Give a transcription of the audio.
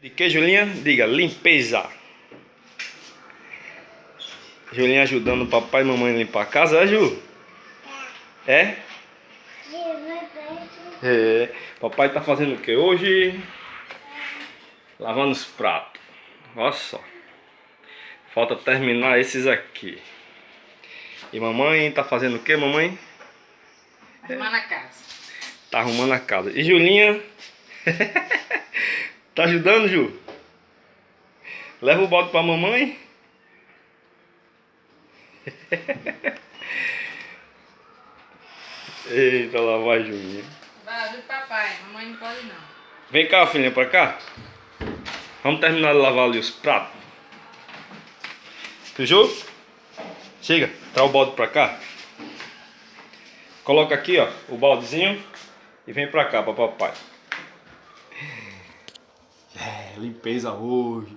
De que, Julinha? Diga, limpeza. Julinha ajudando o papai e mamãe a limpar a casa, é, Ju? É? É. Papai tá fazendo o que hoje? Lavando os pratos. Olha só. Falta terminar esses aqui. E mamãe tá fazendo o que, mamãe? Arrumando a casa. Tá arrumando a casa. E Julinha? Tá ajudando, Ju? Leva o balde pra mamãe. Eita, lá vai Julinha. Vai, ajuda o papai. Mamãe não pode não. Vem cá, filhinha, pra cá. Vamos terminar de lavar ali os pratos. Ju? Chega, traz o balde pra cá. Coloca aqui, ó, o baldezinho. E vem pra cá, pra papai. É, limpeza hoje.